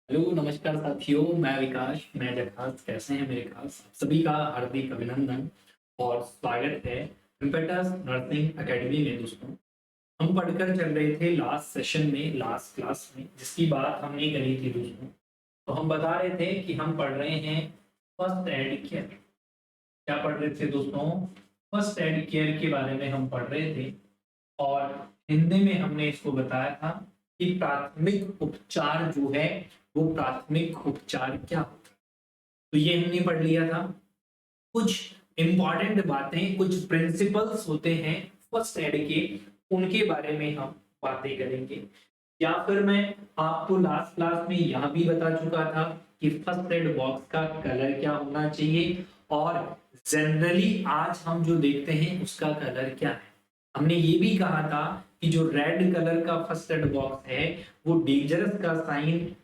Hello नमस्कार साथियों, मैं विकास, मैं जगहास। कैसे हैं मेरे खास? आप सभी का हार्दिक अभिनंदन और स्वागत है इम्पेटस नर्सिंग एकेडमी में। दोस्तों, हम पढ़कर चल रहे थे लास्ट सेशन में, लास्ट क्लास में, जिसकी बात हमने करी थी दोस्तों। तो हम बता रहे थे कि हम पढ़ रहे हैं फर्स्ट एड केयर। क्या पढ़ रहे थे दोस्तों? फर्स्ट एड केयर के बारे में हम पढ़ रहे थे। और हिंदी में हमने इसको बताया था कि प्राथमिक उपचार जो है वो प्राथमिक उपचार क्या होता है। तो ये हमने पढ़ लिया था। कुछ इंपॉर्टेंट बातें, कुछ प्रिंसिपल्स होते हैं फर्स्ट एड के, उनके बारे में हम बातें करेंगे। या फिर मैं आपको लास्ट क्लास में यह भी बता चुका था कि फर्स्ट एड बॉक्स का कलर क्या होना चाहिए, और जनरली आज हम जो देखते हैं उसका कलर क्या है। हमने ये भी कहा था कि जो रेड कलर का फर्स्ट एड बॉक्स है वो डेंजरस का साइन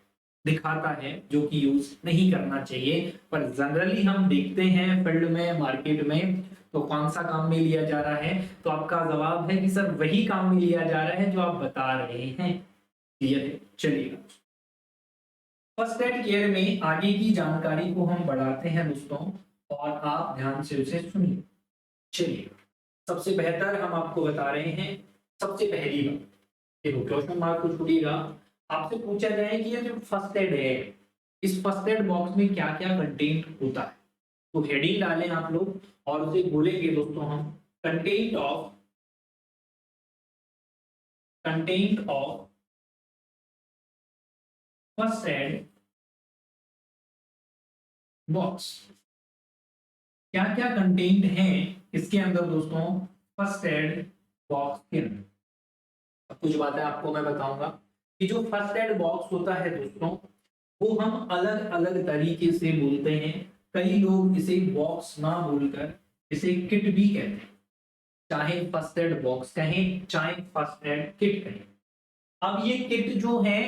दिखाता है, जो कि यूज नहीं करना चाहिए। पर जनरली हम देखते हैं फील्ड में, मार्केट में, तो कौन सा काम में लिया जा रहा है? तो आपका जवाब है कि सर वही काम में लिया जा रहा है जो आप बता रहे हैं। क्लियर है? चलिए, फर्स्ट एड केयर में आगे की जानकारी को हम बढ़ाते हैं दोस्तों, और आप ध्यान से उसे सुनिए। चलिए, सबसे बेहतर हम आपको बता रहे हैं। सबसे पहली बात, देखो क्वेश्चन मार्क को छोड़िएगा। आपसे पूछा जाए कि ये जो फर्स्ट एड है, इस फर्स्ट एड बॉक्स में क्या क्या कंटेंट होता है, तो हेडिंग डालें आप लोग और उसे बोलेंगे दोस्तों हम, content of first aid box. क्या क्या कंटेंट है इसके अंदर दोस्तों, फर्स्ट एड बॉक्स के अंदर। अब कुछ बातें आपको मैं बताऊंगा कि जो फर्स्ट एड बॉक्स होता है दोस्तों, वो हम अलग अलग तरीके से बोलते हैं। कई लोग इसे बॉक्स ना बोलकर इसे किट भी कहते हैं। चाहे फर्स्ट एड बॉक्स कहें, चाहे फर्स्ट एड किट कहें। अब ये किट जो है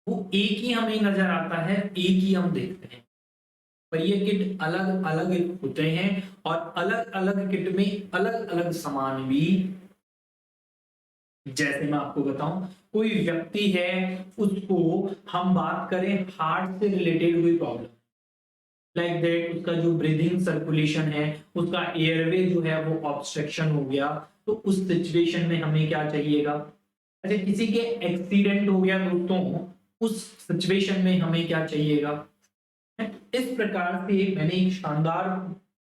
वो एक ही हमें नजर आता है, एक ही हम देखते हैं। पर ये किट अलग अलग होते हैं, और अलग अलग किट में अलग अलग सामान भी। जैसे मैं आपको बताऊं, कोई व्यक्ति है, उसको हम बात करें हार्ट से रिलेटेड हुई प्रॉब्लम, लाइक दैट उसका जो ब्रीदिंग सर्कुलेशन है, उसका एयरवे जो है वो ऑब्स्ट्रक्शन हो गया, तो उस सिचुएशन में हमें क्या चाहिएगा? अच्छा, किसी के एक्सीडेंट हो गया दोस्तों, उस सिचुएशन में हमें क्या चाहिएगा? इस प्रकार से मैंने एक शानदार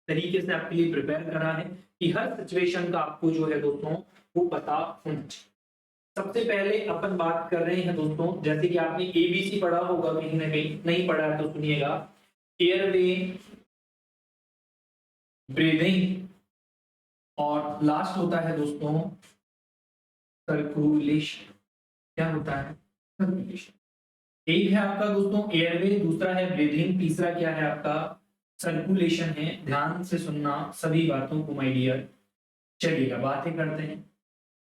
तरीके से आपके लिए प्रिपेयर करा है कि हर सिचुएशन का आपको जो है दोस्तों वो पता होना चाहिए। सबसे पहले अपन बात कर रहे हैं दोस्तों, जैसे कि आपने एबीसी पढ़ा होगा कहीं ना कहीं, नहीं पढ़ा है तो सुनिएगा। एयरवे, ब्रीदिंग, और लास्ट होता है दोस्तों सर्कुलेशन। क्या होता है? सर्कुलेशन। एक है आपका दोस्तों एयरवे, दूसरा है ब्रीदिंग, तीसरा क्या है आपका? सर्कुलेशन है। ध्यान से सुनना सभी बातों को माय डियर। चलिएगा बातें करते हैं।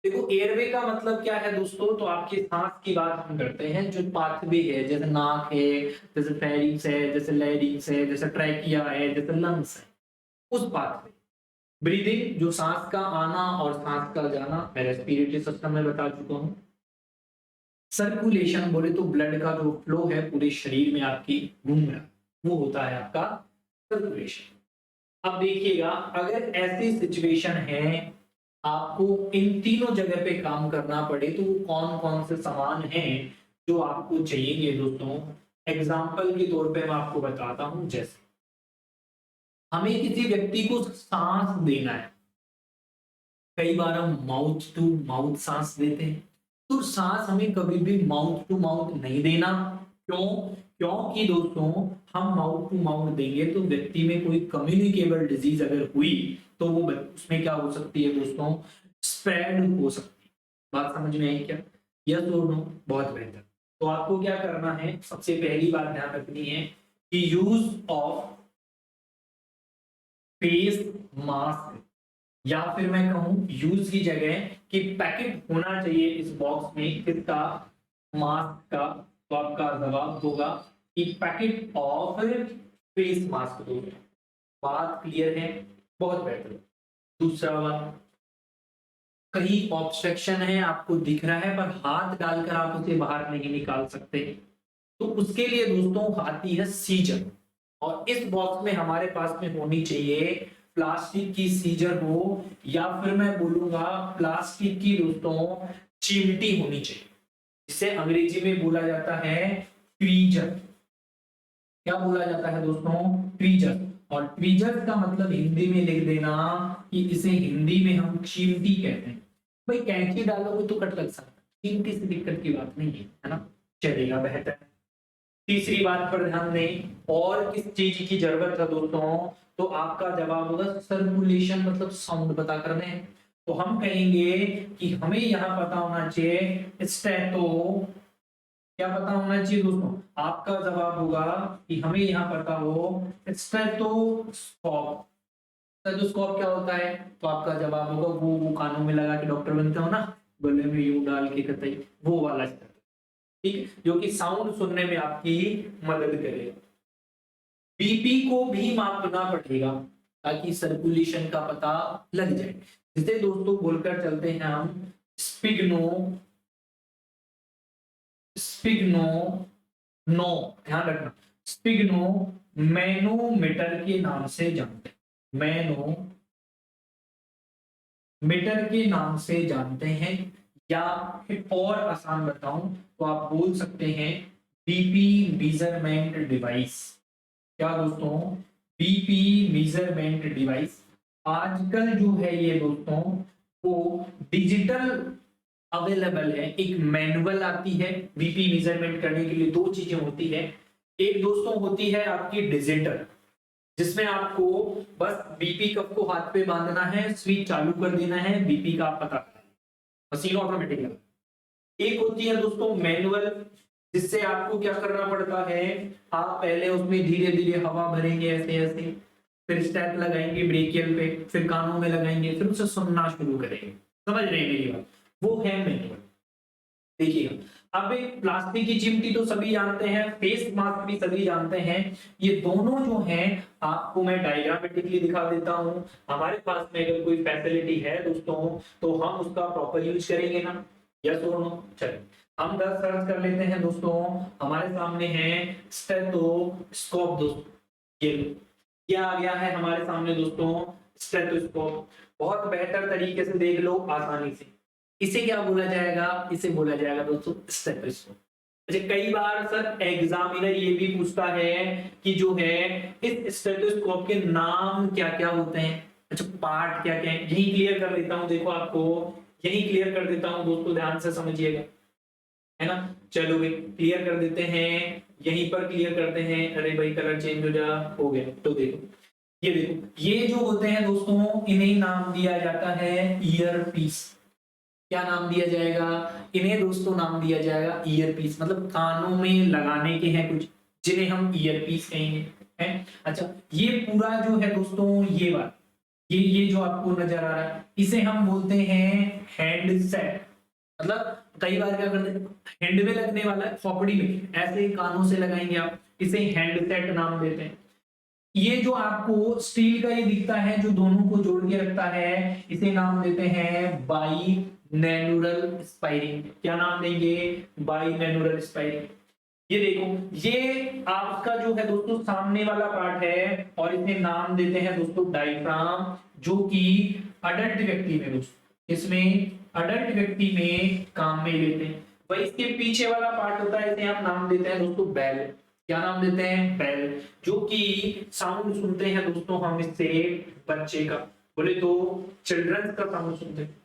देखो, एयरवे का मतलब क्या है दोस्तों, तो आपके सांस की बात हम करते हैं। जो पाथवे है, जैसे नाक है, जैसे फेरिंग्स है, जैसे लैरिंग्स है, जैसे ट्रैकिया है, जैसे लंग्स है, उस पाथवे। ब्रीदिंग, जो सांस का आना और सांस का जाना, मैं रेस्पिरेटरी सिस्टम में बता चुका हूं। सर्कुलेशन बोले तो ब्लड का जो फ्लो है पूरे शरीर में आपकी घूम रहा है, वो होता है आपका सर्कुलेशन। अब देखिएगा, अगर ऐसी सिचुएशन है आपको इन तीनों जगह पे काम करना पड़े, तो वो कौन कौन से सामान हैं जो आपको चाहिए दोस्तों? एग्जाम्पल के तौर पे मैं आपको बताता हूं। जैसे हमें किसी व्यक्ति को सांस देना है, कई बार हम माउथ टू माउथ सांस देते हैं, तो सांस हमें कभी भी माउथ टू माउथ नहीं देना। क्यों? क्योंकि दोस्तों, हम माउथ टू माउथ देंगे तो व्यक्ति में कोई कम्युनिकेबल डिजीज अगर हुई, तो वो उसमें क्या हो सकती है दोस्तों? स्प्रेड हो सकती है। बात समझ में आई क्या? यस और नो? बहुत बेहतर। तो आपको क्या करना है, सबसे पहली बात ध्यान रखनी है कि यूज ऑफ फेस मास्क, या फिर मैं कहूं यूज की जगह कि पैकेट होना चाहिए इस बॉक्स में किसका? मास्क का। तो आपका जवाब होगा कि पैकेट ऑफ फेस मास्क दो। बात क्लियर है? बहुत बेहतर। दूसरा बात, कहीं ऑब्स्ट्रक्शन है, आपको दिख रहा है, पर हाथ डालकर आप उसे बाहर नहीं निकाल सकते। तो उसके लिए दोस्तों आती है सीजर, और इस बॉक्स में हमारे पास में होनी चाहिए प्लास्टिक की सीजर हो, या फिर मैं बोलूंगा प्लास्टिक की दोस्तों चिमटी होनी चाहिए, जिसे अंग्रेजी में बोला जाता है ट्वीजर। क्या बोला जाता है दोस्तों? ट्वीजर। और ट्वीजर का मतलब हिंदी में लिख देना कि इसे हिंदी में हम चिमटी कहते हैं। भाई कैंची डालोगे तो कट लग सकता है, चिमटी से दिक्कत की बात नहीं है ना, चलेगा, बेहतर है। तीसरी बात पर ध्यान दें, और किस चीज की जरूरत है दोस्तों? तो आपका जवाब होगा सर्कुलेशन, मतलब साउंड पता करने हैं। तो हम कहेंगे कि हमें यहां पता होना चाहिए स्टेटो, क्या पता होना चाहिए दोस्तों? आपका जवाब होगा कि हमें यहाँ पता हो स्टेथोस्कोप। स्टेथोस्कोप क्या होता है? तो आपका जवाब होगा वो कानों में लगा के डॉक्टर बनते हो ना, गले में यूं डाल के कतई, वो वाला स्टेथो, ठीक, जो कि साउंड सुनने में आपकी मदद करेगा। बीपी को भी मापना पड़ेगा ताकि सर्कुलेशन का पता लग जाए, जिसे दोस्तों बोलकर चलते हैं हम स्पिग्नो, स्पिग्नो नो, ध्यान रखना, स्पिग्नो मैनोमीटर के नाम से जानते हैं, मैनोमीटर के नाम से जानते हैं, या फिर और आसान बताऊं तो आप बोल सकते हैं बीपी मेजरमेंट डिवाइस। क्या दोस्तों? BP measurement device. आजकल जो है ये दोस्तों वो डिजिटल अवेलेबल है, एक मैनुअल आती है बीपी मेजरमेंट करने के लिए। दो चीजें होती है, एक दोस्तों होती है आपकी डिजिटल, जिसमें आपको बस बीपी कप को हाथ पे बांधना है, स्विच चालू कर देना है, बीपी का आप पता करना है, मशीन ऑटोमेटिक है। एक होती है दोस्तों मैनुअल, जिससे आपको क्या करना पड़ता है, आप पहले उसमें धीरे धीरे हवा भरेंगे ऐसे ऐसे, फिर स्टेप लगाएंगे ब्रेकियल पे, फिर कानों में लगाएंगे, फिर उसे सुनना शुरू करेंगे। समझ रहे हैं मेरी बात? वो है मैनुअल। देखिएगा, अब एक प्लास्टिक की चिमटी तो सभी जानते हैं, फेस मास्क भी सभी जानते हैं। ये दोनों जो हैं आपको मैं डायग्रामेटिकली दिखा देता हूं। हमारे पास में अगर कोई फैसिलिटी है दोस्तों तो हम उसका प्रॉपर यूज करेंगे ना, यस और नो? चलिए हम 10 सर्च कर लेते हैं दोस्तों। हमारे सामने है स्टेथोस्कोप दोस्तों, ये आ गया है हमारे सामने दोस्तों स्टेथोस्कोप। बहुत बेहतर तरीके से देख लो आसानी से, इसे क्या बोला जाएगा? इसे बोला जाएगा दोस्तों स्टेथोस्कोप। अच्छा, कई बार सर एग्जामिनर ये भी पूछता है कि जो है इस स्टेथोस्कोप के नाम क्या क्या होते हैं। अच्छा, पार्ट क्या क्या है, यही क्लियर कर देता हूं, देखो आपको यही क्लियर कर देता हूं दोस्तों, ध्यान से समझिएगा, है ना। चलो भाई क्लियर कर देते हैं, यहीं पर क्लियर करते हैं। अरे भाई कलर चेंज हो गया, तो देखो ये देखो, ये जो होते हैं दोस्तों इन्हें नाम दिया जाता है ईयर पीस। क्या नाम दिया जाएगा? इन्हें दोस्तों नाम दिया जाएगा ईयर पीस, मतलब कानों में लगाने के हैं कुछ, जिन्हें हम ईयर पीस कहेंगे, है। अच्छा, ये पूरा जो है दोस्तों ये बात, ये जो आपको नजर आ रहा है, इसे हम बोलते हैं हैंड सेट। मतलब कई बार क्या करते हैं, हैंड में लगने वाला है, खोपड़ी में ऐसे कानों से लगाएंगे आप, इसे हैंड सेट नाम देते हैं। ये जो आपको स्टील का ये दिखता है जो दोनों को जोड़ के रखता है, इसे नाम देते हैं बाई नैनुरल स्पाइरिंग। क्या नाम देंगे? बाई नैनुरल स्पाइरिंग। ये देखो, ये आपका जो है दोस्तों सामने वाला पार्ट है, और इसे नाम देते हैं दोस्तों डायफ्राम, जो कि अडल्ट व्यक्ति में दोस्तों, इसमें अडल्ट व्यक्ति में काम में लेते हैं। वही इसके पीछे वाला पार्ट होता है, इसे हम नाम देते हैं दोस्तों बेल। क्या नाम देते हैं? बेल, जो कि साउंड सुनते हैं दोस्तों हम इससे बच्चे का, बोले तो चिल्ड्रंस का साउंड सुनते हैं।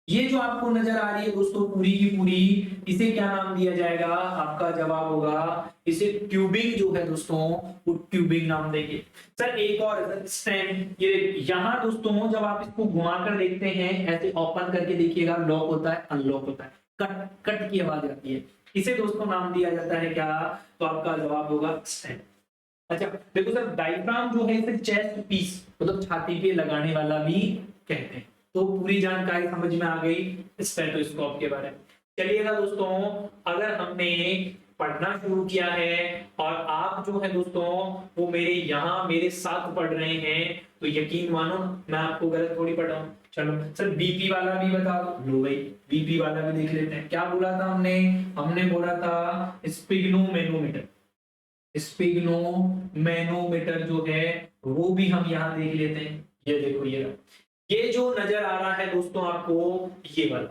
ये जो आपको नजर आ रही है दोस्तों पूरी की पूरी, इसे क्या नाम दिया जाएगा? आपका जवाब होगा इसे ट्यूबिंग जो है दोस्तों, वो ट्यूबिंग नाम देंगे। सर एक और स्टेम, ये यहाँ दोस्तों जब आप इसको घुमा कर देखते हैं, ऐसे ओपन करके देखिएगा, लॉक होता है, अनलॉक होता है, कट कट की आवाज आती है, इसे दोस्तों नाम दिया जाता है क्या? तो आपका जवाब होगा स्टेम। अच्छा देखो सर, डायफ्राम जो है इसे चेस्ट पीस, मतलब छाती पे लगाने वाला भी कहते हैं। तो पूरी जानकारी समझ में आ गई स्टेथोस्कोप के बारे में। चलिएगा दोस्तों, अगर हमने पढ़ना शुरू किया है और आप जो है दोस्तों वो मेरे साथ पढ़ रहे हैं, तो यकीन मानो मैं आपको गलत थोड़ी पढ़ा हूं। चलो सर बीपी वाला भी बता दो। लो भाई बीपी वाला भी देख लेते हैं। क्या बोला था हमने बोला था स्पिग्नोमेनोमीटर। स्पिग्नोमेनोमीटर जो है वो भी हम यहाँ देख लेते हैं। ये देखो ये जो नजर आ रहा है दोस्तों आपको, ये वाला,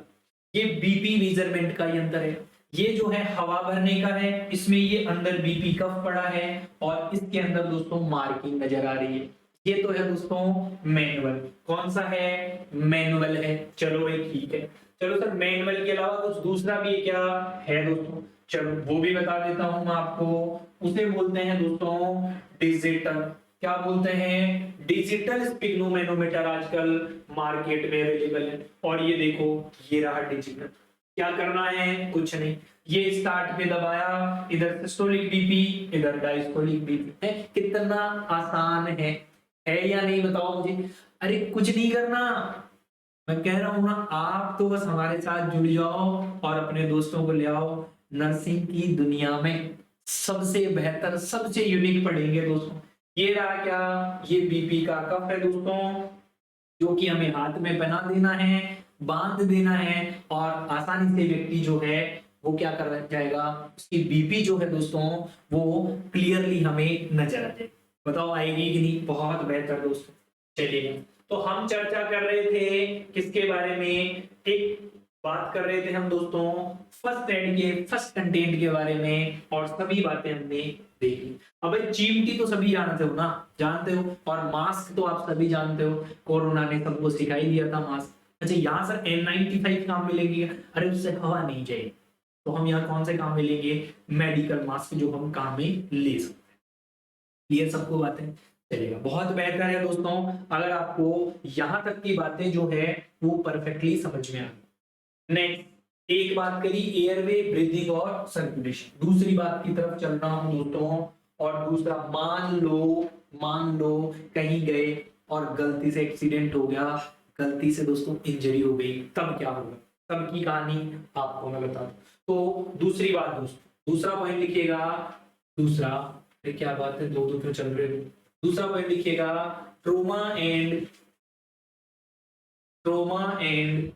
ये बीपी मेजरमेंट का यंत्र है। ये जो है हवा भरने का है, इसमें ये अंदर बीपी कफ पड़ा है और इसके अंदर दोस्तों मार्किंग नजर आ रही है। ये तो है दोस्तों मैनुअल। कौन सा है? मैनुअल है। चलो भाई ठीक है। चलो सर मैनुअल के अलावा कुछ दूसरा भी क्या है दोस्तों? चलो वो भी बता देता हूं मैं आपको। उसे बोलते हैं दोस्तों डिजिटल। क्या बोलते हैं? डिजिटल स्पिग्नोमेनोमीटर आजकल मार्केट में अवेलेबल है। और ये देखो ये रहा डिजिटल। क्या करना है? कुछ नहीं, ये स्टार्ट पे दबाया, इधर सिस्टोलिक बीपी, इधर डायस्टोलिक बीपी है। कितना आसान है या नहीं बताओ मुझे? अरे कुछ नहीं करना, मैं कह रहा हूं ना, आप तो बस हमारे साथ जुड़ जाओ और अपने दोस्तों को ले आओ। नर्सिंग की दुनिया में सबसे बेहतर सबसे यूनिक पढ़ेंगे दोस्तों। ये रहा क्या? ये बीपी का कफ है दोस्तों, जो कि हमें हाथ में पहना देना है, बांध देना है और आसानी से व्यक्ति जो है वो क्या कर जाएगा, उसकी बीपी जो है दोस्तों वो क्लियरली हमें नजर आ जाए। बताओ आएगी कि नहीं? बहुत बेहतर दोस्तों। चलिए तो हम चर्चा कर रहे थे किसके बारे में? एक बात कर रहे थे हम दोस्तों फर्स्ट एड के फर्स्ट कंटेंट के बारे में और सभी बातें हमने देखी। अब चीमटी तो सभी जानते हो ना, जानते हो, और मास्क तो आप सभी जानते हो, कोरोना ने सबको सिखाई दिया था मास्क। अच्छा यहाँ सर N95 काम मिलेंगे? अरे उससे हवा नहीं जाएगी, तो हम यहाँ कौन से काम में लेंगे? मेडिकल मास्क जो हम काम में ले सकते हैं। क्लियर सबको बातें? चलेगा, बहुत बेहतर है दोस्तों अगर आपको यहाँ तक की बातें जो है वो परफेक्टली समझ में आ गई। नेक्स्ट एक बात करी एयरवे, ब्रीदिंग और सर्कुलेशन। दूसरी बात की तरफ चल रहा हूं दोस्तों। और दूसरा, मान लो कहीं गए और गलती से एक्सीडेंट हो गया, गलती से दोस्तों इंजरी हो गई, तब क्या होगा? तब की कहानी आपको मैं बता दूं। तो दूसरी बात दोस्तों, दूसरा पॉइंट लिखिएगा। दूसरा क्या बात है, दो क्यों चल रहे हो? दूसरा पॉइंट लिखिएगा ट्रोमा एंड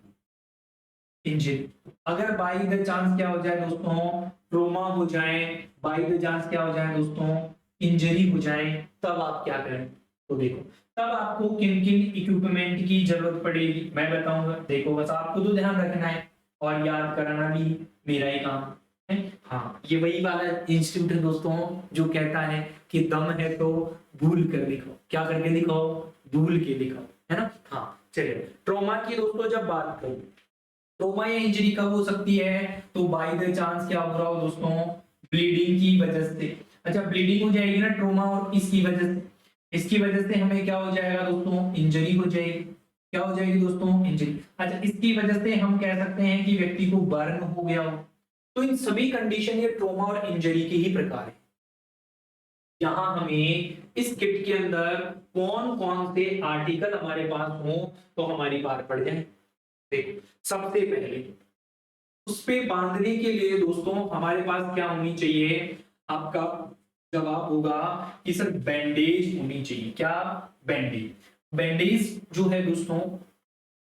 इंजरी। अगर बाई द चांस क्या हो जाए दोस्तों, ट्रोमा हो जाए, बाई द चांस क्या हो जाए दोस्तों, इंजरी हो जाए, तब आप क्या करें? तो देखो तब आपको किन किन इक्विपमेंट की जरूरत पड़ेगी मैं बताऊंगा। देखो बस आपको तो ध्यान रखना है और याद कराना भी मेरा ही काम है। हाँ ये वही वाला इंस्टीट्यूट है दोस्तों जो कहता है कि दम है तो भूल कर दिखाओ। क्या करके दिखाओ? भूल के दिखाओ, है ना? हाँ चलिए ट्रोमा की दोस्तों जब बात करूं, ट्रोमा या इंजरी कब हो सकती है? तो बाय द चांस क्या हो रहा हो दोस्तों, ब्लीडिंग की वजह से। अच्छा ब्लीडिंग हो जाएगी ना ट्रोमा और इसकी वजह से, इसकी वजह से हमें क्या हो जाएगा दोस्तों, इंजरी हो जाएगी। क्या हो जाएगी दोस्तों? इंजरी। अच्छा इसकी वजह से हम कह सकते हैं कि व्यक्ति को बर्न हो गया हो। तो इन सभी कंडीशन ये ट्रोमा और इंजरी के ही प्रकार है। यहाँ हमें इस किट के अंदर कौन कौन से आर्टिकल हमारे पास हो तो हमारी बात पड़ जाए। देखो सबसे पहले उस पे बांधने के लिए दोस्तों हमारे पास क्या होनी चाहिए? आपका जवाब होगा कि सर बैंडेज होनी चाहिए। क्या? बैंडेज। बैंडेज जो है दोस्तों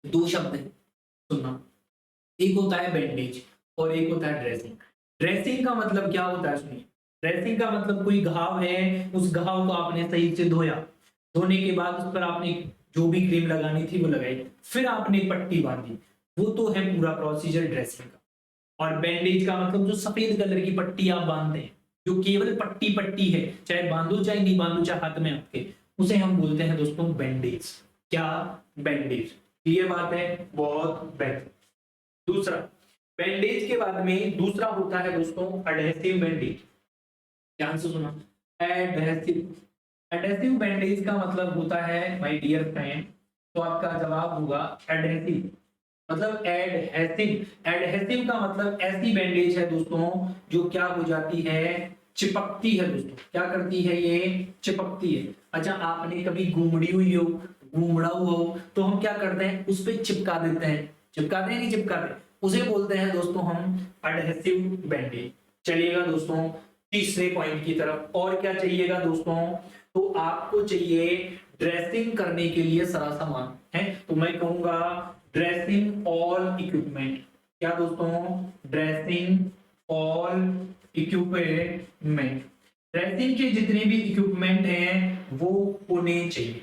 दो शब्द है, सुनना, एक होता है बैंडेज और एक होता है ड्रेसिंग। ड्रेसिंग का मतलब क्या होता है? सुनिए, ड्रेसिंग का मतलब कोई घाव है, उस घाव को आपने सही से धोया, धोने के बाद उस पर आपने जो भी क्रीम लगानी थी वो लगाई, फिर आपने पट्टी बांधी, वो तो है पूरा प्रोसीजर ड्रेसिंग का। और बैंडेज का मतलब जो सफेद कलर की पट्टी आप बांधते हैं, जो केवल पट्टी पट्टी है, चाहे बांधो चाहे नहीं बांधो, चाहे हाथ में आपके, उसे हम बोलते हैं दोस्तों बैंडेज। क्या? बैंडेज। क्लियर बात है? बहुत बेहतर। दूसरा बैंडेज के बाद में दूसरा होता है दोस्तों एडहेसिव बैंडेज। ध्यान से सुना, एडहेसिव। एडहेसिव बैंडेज का मतलब होता है माय डियर फ्रेंड, तो आपका जवाब होगा एडहेसिव। मतलब एडहेसिव, एडहेसिव का मतलब ऐसी बैंडेज है दोस्तों जो क्या हो जाती है, चिपकती है दोस्तों। क्या करती है? ये चिपकती है। अच्छा आपने कभी घूमड़ी हुई हो, घूमड़ा हुआ हो, तो हम क्या करते हैं, उस पर चिपका देते हैं। चिपकाते हैं नहीं चिपकाते, उसे बोलते हैं दोस्तों हम एडहेसिव बैंडेज। चलिएगा दोस्तों तीसरे पॉइंट की तरफ। और क्या चाहिएगा दोस्तों, तो आपको चाहिए ड्रेसिंग करने के लिए सारा सामान है, तो मैं कहूंगा ड्रेसिंग ऑल इक्विपमेंट। क्या दोस्तों, ड्रेसिंग ऑल इक्विपमेंट। ड्रेसिंग के जितने भी इक्विपमेंट हैं वो होने चाहिए।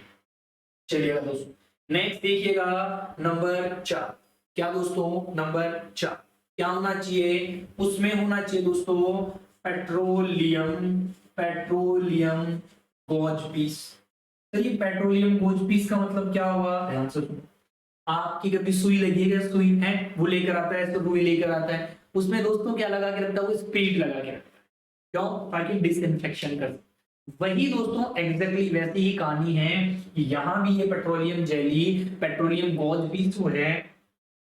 चलिएगा दोस्तों नेक्स्ट देखिएगा नंबर 4। क्या दोस्तों, नंबर 4 क्या होना चाहिए, उसमें होना चाहिए दोस्तों पेट्रोलियम, पेट्रोलियम गॉज पीस। चलिए पेट्रोलियम गॉज पीस का मतलब क्या हुआ, ध्यान से सुनो। आपकी कभी सुई लगी है, सुई है वो लेकर आता है, रुई लेकर आता है, उसमें दोस्तों क्या लगा के रखता है, वो स्पीड लगा के रखता है, क्यों, ताकि डिसइंफेक्शन कर। वही दोस्तों एग्जैक्टली वैसी ही कहानी है, यहाँ भी ये petroleum jelly, petroleum gauze piece जो है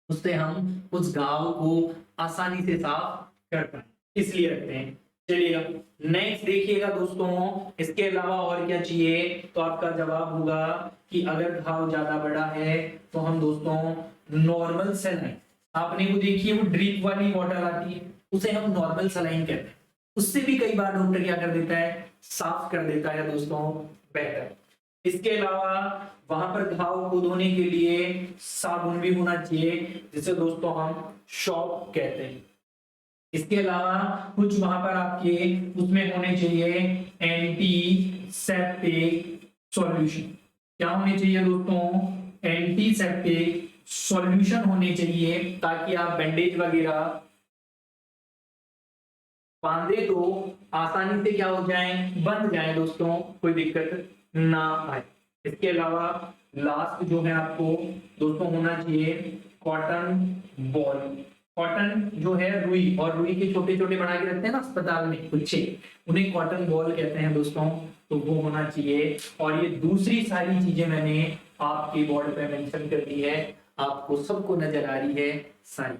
उससे हम उस घाव को आसानी से साफ कर पाए, इसलिए रखते हैं। चलिएगा नेक्स्ट देखिएगा दोस्तों, इसके अलावा और क्या चाहिए, तो आपका जवाब होगा कि अगर घाव ज्यादा बड़ा है तो हम दोस्तों नॉर्मल सलाइन, आपने वो देखिए वो ड्रिप वाली वाटर आती है, उसे हम नॉर्मल सलाइन कहते हैं, उससे भी कई बार डॉक्टर क्या कर देता है, साफ कर देता है दोस्तों बेहतर। इसके अलावा वहां पर घाव को धोने के लिए साबुन भी होना चाहिए, जिसे दोस्तों हम शॉप कहते हैं। इसके अलावा कुछ वहां पर आपके उसमें होने चाहिए एंटीसेप्टिक सॉल्यूशन। क्या होने चाहिए दोस्तों, एंटीसेप्टिक सॉल्यूशन होने चाहिए, ताकि आप बैंडेज वगैरह बांधे तो आसानी से क्या हो जाए, बंध जाए दोस्तों, कोई दिक्कत ना आए। इसके अलावा लास्ट जो है आपको दोस्तों होना चाहिए कॉटन बॉल। कॉटन जो है रुई, और रुई के छोटे छोटे बना के रखते हैं ना अस्पताल में गुच्छे, उन्हें कॉटन बॉल कहते हैं दोस्तों, तो वो होना चाहिए। और ये दूसरी सारी चीजें मैंने आपके बोर्ड पे मेंशन कर दी है, आपको सबको नजर आ रही है, सारी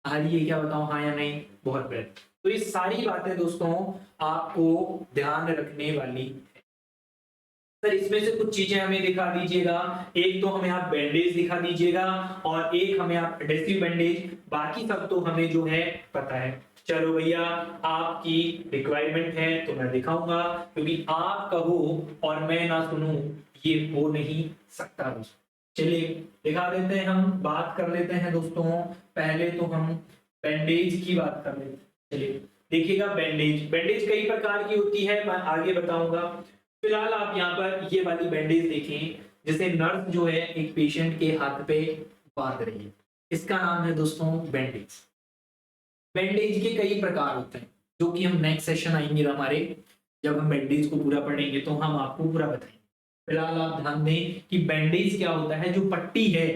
आ रही है, क्या बताऊं हाँ या नहीं, बहुत बेहतर। तो ये सारी बातें दोस्तों आपको ध्यान रखने वाली है। सर इसमें से कुछ चीजें हमें दिखा दीजिएगा, एक तो हमें आप बैंडेज दिखा दीजिएगा और एक हमें आप एडेसिव बैंडेज, बाकी सब तो हमें जो है पता है। चलो भैया आपकी रिक्वायरमेंट है तो मैं दिखाऊंगा, क्योंकि आप कहो और मैं ना सुनूं ये हो नहीं सकता दोस्तों। चलिए दिखा देते हैं, हम बात कर लेते हैं दोस्तों, पहले तो हम बैंडेज की बात कर लेते हैं। चलिए देखिएगा बैंडेज, बैंडेज कई प्रकार की होती है, मैं आगे बताऊंगा। फिलहाल आप यहाँ पर ये वाली बैंडेज देखें, जिसे नर्स जो है एक पेशेंट के हाथ पे बांध रही है, इसका नाम है दोस्तों बैंडेज। बैंडेज के कई प्रकार होते हैं, जो कि हम नेक्स्ट सेशन आएंगे हमारे, जब हम बैंडेज को पूरा पढ़ेंगे तो हम आपको पूरा बताएंगे। फिलहाल आप ध्यान दें कि बैंडेज क्या होता है, जो पट्टी है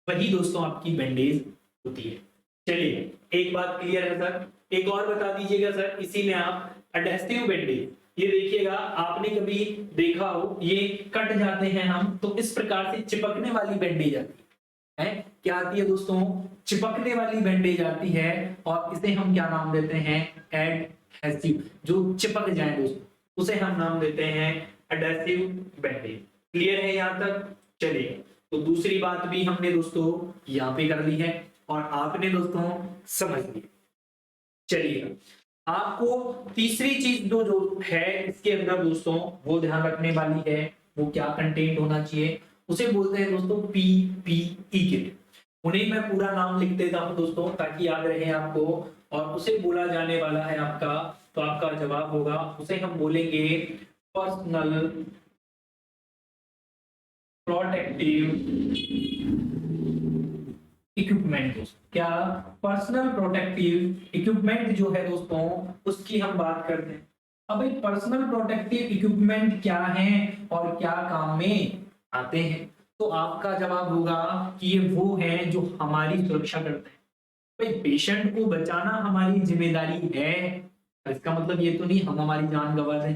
वही दोस्तों आपकी बैंडेज होती है। चलिए एक बात क्लियर है सर, एक और बता दीजिएगा सर, इसी में आप एडहेसिव बैंडेज, ये देखिएगा आपने कभी देखा हो ये कट जाते हैं हम, तो इस प्रकार से चिपकने वाली बैंडेज आती है, क्या आती है दोस्तों, चिपकने वाली बैंडेज आती है, और इसे हम क्या नाम देते हैं, एडहेसिव, जो चिपक जाए दोस्तों उसे हम नाम देते हैं एडहेसिव बैंडेज। क्लियर है यहाँ तक, चलिए तो दूसरी बात भी हमने दोस्तों यहाँ पे कर ली है और आपने दोस्तों समझ लिया। चलिए आपको तीसरी चीज जो है इसके अंदर दोस्तों वो ध्यान रखने वाली है, वो क्या कंटेंट होना चाहिए, उसे बोलते हैं दोस्तों पीपीई किट। उन्हें मैं पूरा नाम लिख देता हूं दोस्तों ताकि याद रहे आपको, और उसे बोला जाने वाला है आपका, तो आपका जवाब होगा, उसे हम बोलेंगे पर्सनल प्रोटेक्टिव इक्विपमेंट। क्या, पर्सनल प्रोटेक्टिव इक्विपमेंट जो है दोस्तों उसकी हम बात करते हैं। अब भाई पर्सनल प्रोटेक्टिव इक्विपमेंट क्या है और क्या काम में आते हैं, तो आपका जवाब होगा कि ये वो हैं जो हमारी सुरक्षा करते हैं। भाई पेशेंट को बचाना हमारी जिम्मेदारी है, इसका मतलब ये तो नहीं हम हमारी जान गंवा दें,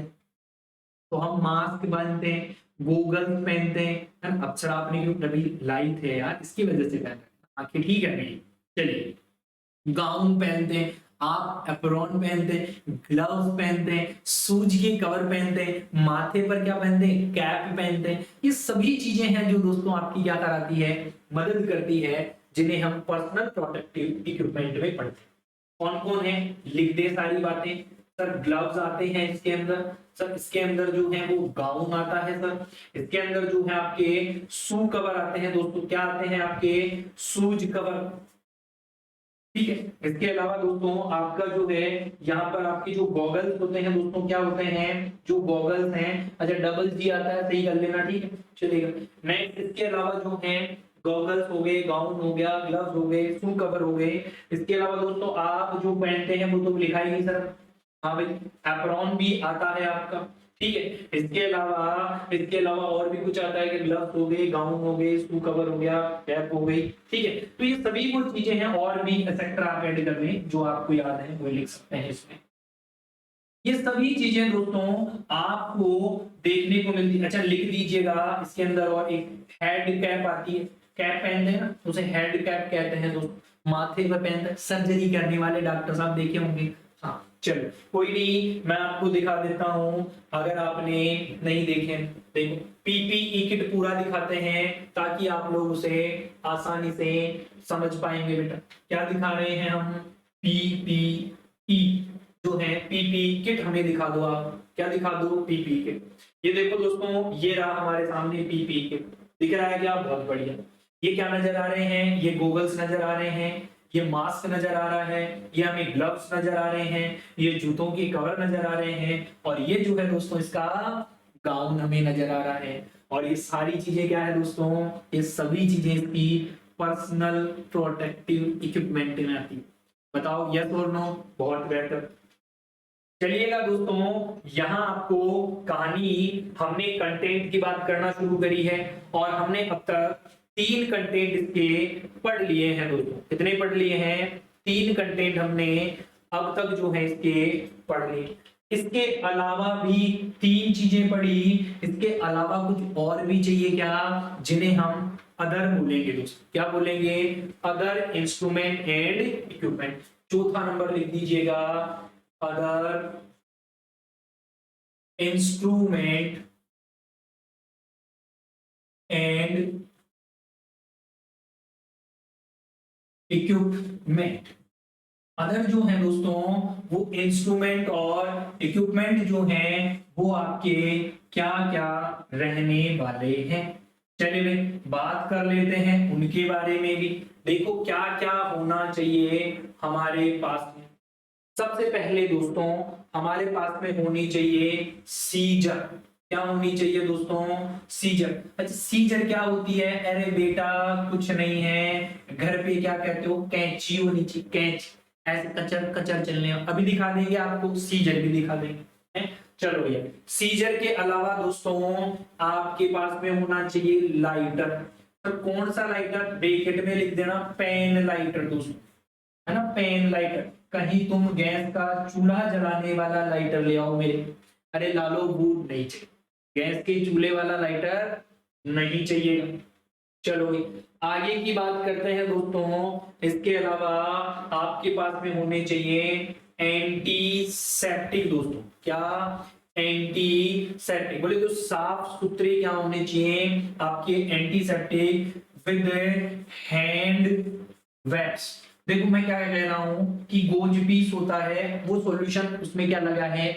तो हम मास्क बांधते हैं, गूगल पहनते हैं, अक्सर आपने जो अभी लाई थे यार इसकी वजह से पहनते हैं, आखिर ठीक है नहीं, चलिए गाउन पहनते हैं, आप एप्रॉन पहनते हैं, ग्लव्स पहनते हैं, शूज के कवर पहनते हैं, माथे पर क्या पहनते हैं, कैप पहनते हैं। ये सभी चीजें हैं जो दोस्तों आपकी क्या कराती है, मदद करती है, जिन्हें हम पर्सनल प्रोटेक्टिव इक्विपमेंट में पढ़ते हैं। कौन कौन है, लिख दे सारी बातें। सर ग्लव्स आते हैं इसके अंदर, सर इसके अंदर जो है वो गाउन आता है, सर इसके अंदर जो है आपके शू कवर आते हैं दोस्तों, क्या आते हैं आपके शूज कवर, ठीक है। इसके अलावा दोस्तों आपका जो है यहाँ पर आपके जो गॉगल्स होते हैं दोस्तों, क्या होते हैं जो गॉगल्स हैं, अच्छा डबल जी आता है, सही कर लेना, ठीक है चलेगा। नेक्स्ट इसके अलावा जो है गॉगल्स हो गए, गाउन हो गया, ग्लव्स हो गए, शू कवर हो गए। इसके अलावा दोस्तों आप जो पहनते हैं वो तो लिखा ही नहीं सर, हाँ भाई एप्रॉन भी आता है आपका, ठीक है। इसके अलावा और भी कुछ आता है कि ग्लव्स हो गए, गाउन हो गए, शू कवर हो गया, कैप हो गई, ठीक है। तो ये सभी वो चीजें हैं, और भी एक्सेट्रा आप ऐड कर लें जो आपको याद है वो लिख सकते हैं इसमें। ये सभी चीजें दोस्तों आपको देखने को मिलती है। अच्छा लिख दीजिएगा इसके अंदर, और एक हेड कैप आती है, कैप पहनते हैं ना उसे हेड कैप कहते हैं दोस्तों, माथे पर पहनते हैं, सर्जरी करने वाले डॉक्टर साहब देखे होंगे। हाँ चलो कोई नहीं, मैं आपको दिखा देता हूं अगर आपने नहीं देखे। देखो पीपीई किट पूरा दिखाते हैं ताकि आप लोग उसे आसानी से समझ पाएंगे। बेटा क्या दिखा रहे हैं हम, पीपीई जो है पीपीई किट हमें दिखा दो, आप क्या दिखा दो, पीपीई किट। ये देखो दोस्तों ये रहा हमारे सामने पीपीई किट, दिख रहा है क्या, बहुत बढ़िया। ये क्या नजर आ रहे हैं, ये गॉगल्स नजर आ रहे हैं, ये मास्क नजर आ रहा है, ये हमें ग्लव्स नजर आ रहे हैं, ये जूतों की कवर नजर आ रहे हैं, और ये जो है दोस्तों इसका गाउन हमें नजर आ रहा है। और ये सारी चीजें क्या है दोस्तों, ये सभी चीजें इसकी पर्सनल प्रोटेक्टिव इक्विपमेंट में आती है। बताओ यस और नो, बहुत बेहतर। चलिएगा दोस्तों यहाँ आपको कहानी, हमने कंटेंट की बात करना शुरू करी है और हमने अब तक 3 कंटेंट इसके पढ़ लिए हैं दोस्तों। कितने पढ़ लिए हैं, 3 कंटेंट हमने अब तक जो है इसके पढ़ लिए। इसके अलावा भी 3 चीजें पढ़ी, इसके अलावा कुछ और भी चाहिए क्या, जिन्हें हम अदर बोलेंगे दोस्तों। क्या बोलेंगे, अदर इंस्ट्रूमेंट एंड इक्विपमेंट। चौथा नंबर लिख दीजिएगा, other instrument and equipment. Other जो है दोस्तों वो इंस्ट्रूमेंट और इक्विपमेंट जो हैं वो आपके क्या क्या रहने वाले हैं। चलिए बात कर लेते हैं उनके बारे में भी। देखो क्या क्या होना चाहिए हमारे पास में। सबसे पहले दोस्तों हमारे पास में होनी चाहिए सीजर। क्या होनी चाहिए दोस्तों, सीजर। अच्छा सीजर क्या होती है, अरे बेटा कुछ नहीं है, घर पे क्या कहते हो, कैंची होनी चाहिए, कैंची, ऐसे कचर कचर चलने। अभी दिखा देंगे आपको, सीजर भी दिखा देंगे है? चलो भैया सीजर के अलावा दोस्तों आपके पास में होना चाहिए लाइटर। तो कौन सा लाइटर, ब्रैकेट में लिख देना पेन लाइटर दोस्तों, है ना, पेन लाइटर। कहीं तुम गैस का चूल्हा जलाने वाला लाइटर ले आओ मेरे, अरे लालो बूट नहीं चाहिए, गैस के चूल्हे वाला लाइटर नहीं चाहिए। चलो आगे की बात करते हैं दोस्तों। इसके अलावा आपके पास में होने चाहिए एंटीसेप्टिक दोस्तों। क्या, एंटीसेप्टिक बोले तो साफ सुथरे क्या होने चाहिए आपके एंटीसेप्टिक विद हैंड वेप्स। देखो मैं क्या कह रहा हूं कि गोज पीस होता है वो सॉल्यूशन, उसमें क्या लगा है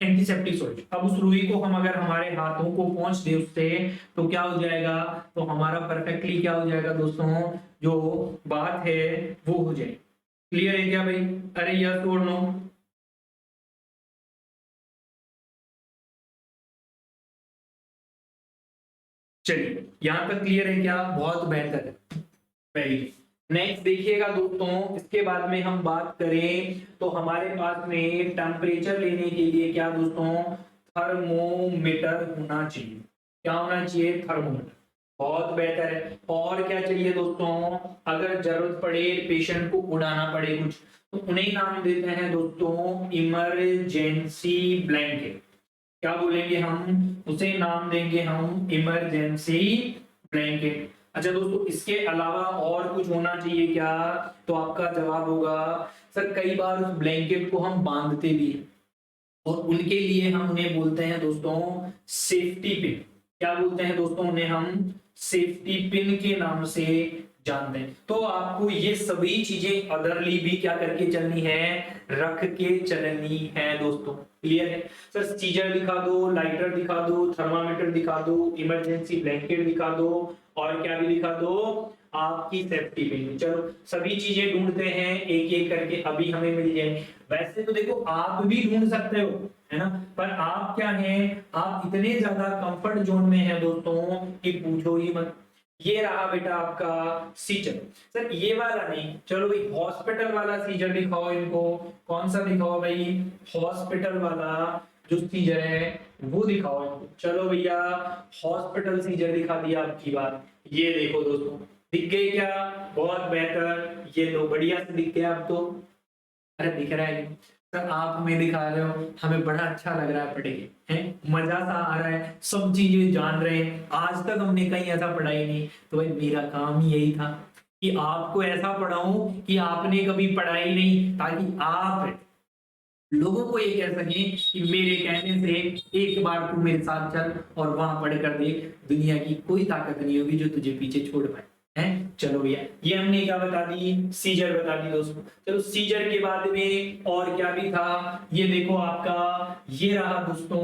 एंटीसेप्टिक सॉल्यूशन। अब उस रुई को हम अगर हमारे हाथों को पोंछ दे उससे तो क्या हो जाएगा, तो हमारा परफेक्टली क्या हो जाएगा दोस्तों, जो बात है वो हो जाएगी। क्लियर है क्या भाई, अरे यस और नो। चलिए यहां तक क्लियर है क्या, बहुत बेहतर है, वेरी गुड। नेक्स्ट देखिएगा दोस्तों, इसके बाद में हम बात करें तो हमारे पास में टेम्परेचर लेने के लिए क्या दोस्तों, थर्मोमीटर होना चाहिए। क्या होना चाहिए, थर्मोमीटर, बहुत बेहतर है। और क्या चाहिए दोस्तों, अगर जरूरत पड़े पेशेंट को उड़ाना पड़े कुछ, तो उन्हें नाम देते हैं दोस्तों इमरजेंसी ब्लैंकेट। क्या बोलेंगे हम, उसे नाम देंगे हम इमरजेंसी ब्लैंकेट। अच्छा दोस्तों इसके अलावा और कुछ होना चाहिए क्या, तो आपका जवाब होगा सर कई बार उस ब्लैंकेट को हम बांधते भी हैं और उनके लिए हम उन्हें बोलते हैं दोस्तों सेफ्टी पिन। क्या बोलते हैं दोस्तों उन्हें हम, सेफ्टी पिन के नाम से जानते हैं। तो आपको ये सभी चीजें अदरली भी क्या करके चलनी है, रख के चलनी है दोस्तों। क्लियर है सर? सीजर दिखा दो, लाइटर दिखा दो, थर्मामीटर दिखा दो, इमरजेंसी ब्लैंकेट दिखा दो, और क्या भी दिखा दो, आपकी सेफ्टी पिन। चलो सभी चीजें ढूंढते हैं एक एक करके, अभी हमें मिल जाए। वैसे तो देखो आप भी ढूंढ सकते हो, है ना, पर आप क्या हैं, आप इतने ज्यादा कंफर्ट जोन में हैं दोस्तों कि पूछो ही मत। ये रहा बेटा आपका सीजर। सर ये वाला नहीं, चलो भाई हॉस्पिटल वाला सीजर दिखाओ इनको। कौन सा दिखाओ भाई, हॉस्पिटल वाला जो सीजर है वो दिखाओ इनको। चलो भैया हॉस्पिटल सीजर दिखा दिया आपकी बात। ये देखो दोस्तों, दिख गए क्या? बहुत बेहतर, ये लो बढ़िया से दिख गया अब तो। अरे दिख रहा है सर, आप हमें दिखा रहे हो, हमें बड़ा अच्छा लग रहा है पढ़ के, हैं मजा सा आ रहा है, सब चीजें जान रहे हैं। आज तक हमने कहीं ऐसा पढ़ा ही नहीं, तो भाई मेरा काम ही यही था कि आपको ऐसा पढ़ाऊं कि आपने कभी पढ़ा ही नहीं, ताकि आप लोगों को ये कह सके कि मेरे कहने से एक बार तू मेरे साथ चल और वहां पढ़ कर देख, दुनिया की कोई ताकत नहीं होगी जो तुझे पीछे छोड़ पाए। हैं चलो भैया, ये हमने क्या बता दी, सीजर बता दी दोस्तों। चलो सीजर के बाद में और क्या भी था, ये देखो आपका, ये रहा दोस्तों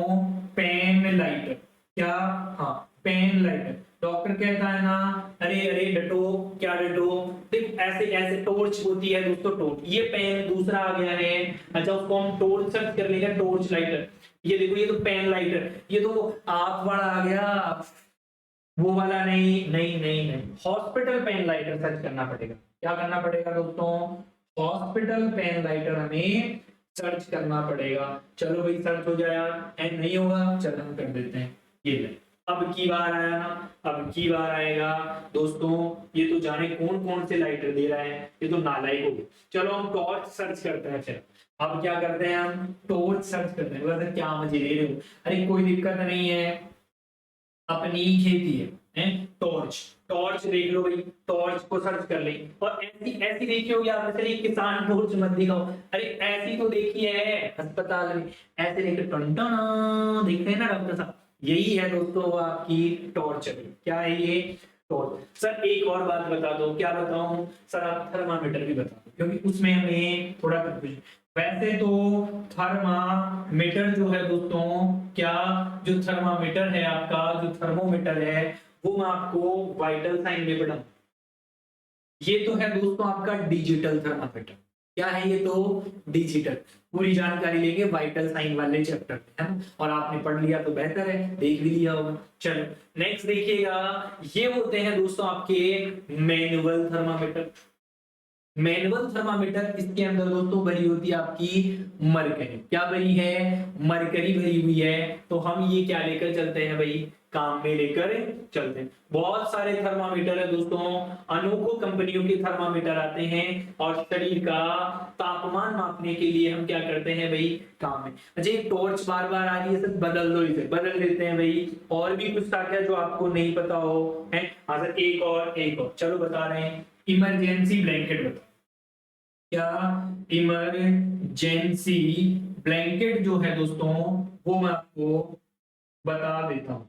पेन लाइटर। क्या? हाँ पेन लाइटर। डॉक्टर कहता है ना, अरे अरे डटो, क्या डटो, देखो ऐसे ऐसे टॉर्च होती है दोस्तों, टॉर्च। ये पेन दूसरा आ गया है, अच्छा उसको हम टॉर्च सर्च कर लेंगे, टॉर्च लाइटर। ये देखो ये तो पेन लाइटर, ये तो आप वाला आ गया, वो वाला नहीं नहीं नहीं नहीं, हॉस्पिटल पेन लाइटर सर्च करना पड़ेगा। क्या करना पड़ेगा दोस्तों, हॉस्पिटल पेन लाइटर हमें सर्च करना पड़ेगा। चलो भाई सर्च हो जाए यार, एंड नहीं होगा चलो हम कर देते हैं। ये ले, अब की बार आया ना, अब की बार आएगा दोस्तों। ये तो जाने कौन कौन से लाइटर दे रहा है, ये तो नालायक हो गया। चलो हम टॉर्च सर्च करते हैं। फिर अब क्या करते हैं, हम टॉर्च सर्च करते हैं। वैसे क्या मजे ले रहे हो, अरे कोई दिक्कत नहीं है, अपनी खेती है, टॉर्च, टॉर्च देख लो भाई, टॉर्च को सर्च कर ले। और ऐसी ऐसी देखी होगी आपने, चलिए किसान टॉर्च मत दिखाओ, अरे ऐसी तो देखी है अस्पताल में, ऐसे लेकर टन टन देख रहे हैं ना डॉक्टर साहब, यही है दोस्तों आपकी टॉर्च। क्या है ये, टॉर्च। सर एक और बात बता दो, क्या बताऊं सर, आप थर्मामीटर भी बता दो, क्योंकि उसमें हमें थोड़ा कंफ्यूजन। वैसे तो थर्मामीटर जो है दोस्तों, क्या जो थर्मामीटर है आपका, जो थर्मोमीटर है, वो मैं आपको वाइटल साइन में बताऊं। ये तो है दोस्तों आपका डिजिटल थर्मामीटर। क्या है ये, तो डिजिटल। पूरी जानकारी लेंगे वाइटल साइन वाले चैप्टर में, है ना, और आपने पढ़ लिया तो बेहतर है, देख भी लिया होगा। चलो नेक्स्ट देखिएगा, ये होते हैं दोस्तों आपके मैनुअल थर्मामीटर। मैनुअल थर्मामीटर, इसके अंदर दोस्तों भरी होती है आपकी मरकरी। क्या भरी है, मरकरी भरी हुई है। तो हम ये क्या लेकर चलते हैं भाई, काम में लेकर चलते हैं। बहुत सारे थर्मामीटर है दोस्तों, अनोखो कंपनियों के थर्मामीटर आते हैं, और शरीर का तापमान मापने के लिए हम क्या करते हैं भाई, काम में। अच्छा ये टॉर्च बार बार आ रही है सर, बदल दो, इसे बदल देते हैं भाई। और भी कुछ था क्या जो आपको नहीं पता हो, है? हाँ सर एक और चलो बता रहे हैं, इमरजेंसी ब्लैंकेट बता। क्या, इमरजेंसी ब्लैंकेट जो है दोस्तों, वो मैं आपको बता देता हूं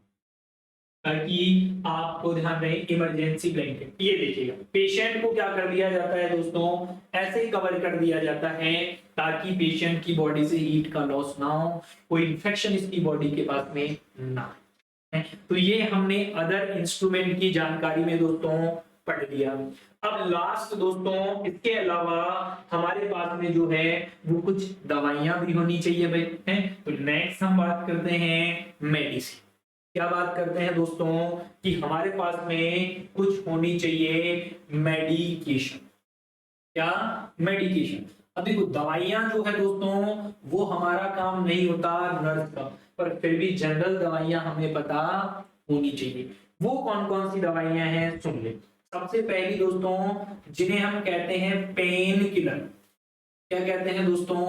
ताकि आपको ध्यान रहे। इमरजेंसी ब्लैंकेट, ये देखिएगा, पेशेंट को क्या कर दिया जाता है दोस्तों, ऐसे कवर कर दिया जाता है ताकि पेशेंट की बॉडी से हीट का लॉस ना हो, कोई इंफेक्शन इसकी बॉडी के पास में ना है। तो ये हमने अदर इंस्ट्रूमेंट की जानकारी में दोस्तों पढ़ लिया। अब लास्ट दोस्तों, इसके अलावा हमारे पास में जो है वो कुछ दवाइयां भी होनी चाहिए भाई, हैं। तो नेक्स्ट हम बात करते हैं मेडिसिन। क्या बात करते हैं दोस्तों, कि हमारे पास में कुछ होनी चाहिए मेडिकेशन। क्या, मेडिकेशन। अब देखो दवाइयां जो है दोस्तों, वो हमारा काम नहीं होता नर्स का, पर फिर भी जनरल दवाइयां हमें पता होनी चाहिए। वो कौन कौन सी दवाइयां हैं सुन ले। सबसे पहली दोस्तों, जिन्हें हम कहते हैं पेन किलर। क्या कहते हैं दोस्तों,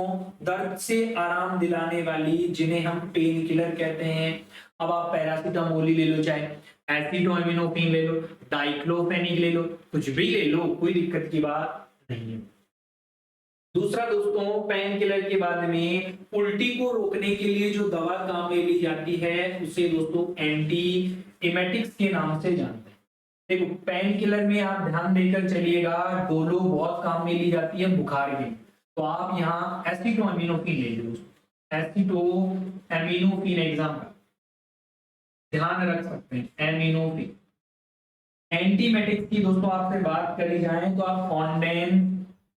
दर्द से आराम दिलाने वाली, जिन्हें हम पेन किलर कहते हैं। अब आप पैरासीटामोल ही ले लो, चाहे एसिटामिनोफेन ले लो, डाइक्लोफेनिक ले लो, कुछ भी ले लो, कोई दिक्कत की बात नहीं है। दूसरा दोस्तों, पेन किलर के बाद में उल्टी को रोकने के लिए जो दवा काम में ली जाती है, उसे दोस्तों एंटी इमेटिक्स के नाम से जानते हैं। देखो पेन किलर में आप ध्यान देकर चलिएगा, डोलो बहुत काम में ली जाती है बुखार में, तो आप यहाँ एसिटोएमिनोफिन ले लो, एसिटोएमिनोफिन एग्जाम का ध्यान रख सकते हैं, एमिनोफिन। एंटीमेटिक्स की दोस्तों आपसे बात करी जाए तो आप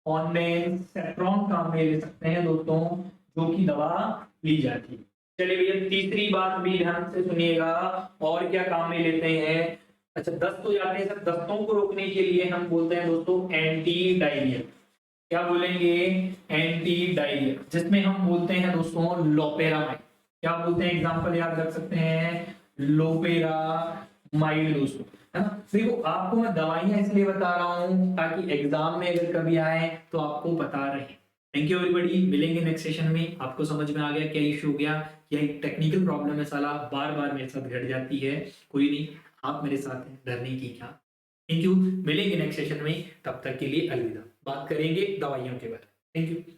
फॉन्डेन, सेफ्रॉन काम में ले सकते हैं दोस्तों, जो कि दवा ली जाती है। चलिए भैया तीसरी बात भी ध्यान से सुनिएगा, और क्या काम में लेते हैं। अच्छा दस्त हो जाते हैं, सब दस्तों को रोकने के लिए हम बोलते हैं दोस्तों एंटी डायरिया। क्या बोलेंगे, एंटी डायरिया, जिसमें हम बोलते हैं दोस्तों लोपेरामाइड। क्या बोलते हैं, एग्जांपल याद रख सकते हैं, लोपेरामाइड दोस्तों, है ना। देखो आपको मैं दवाइयां इसलिए बता रहा हूं ताकि एग्जाम में अगर कभी आए तो आपको पता रहे। थैंक यू एवरीबॉडी, मिलेंगे नेक्स्ट सेशन में। आपको समझ में आ गया क्या इश्यू हो गया, क्या एक टेक्निकल प्रॉब्लम है, साला बार बार मेरे साथ घट जाती है, कोई नहीं, आप मेरे साथ हैं, डरने की क्या। थैंक यू, मिलेंगे नेक्स्ट सेशन में, तब तक के लिए अलविदा। बात करेंगे दवाइयों के बारे में। Thank you.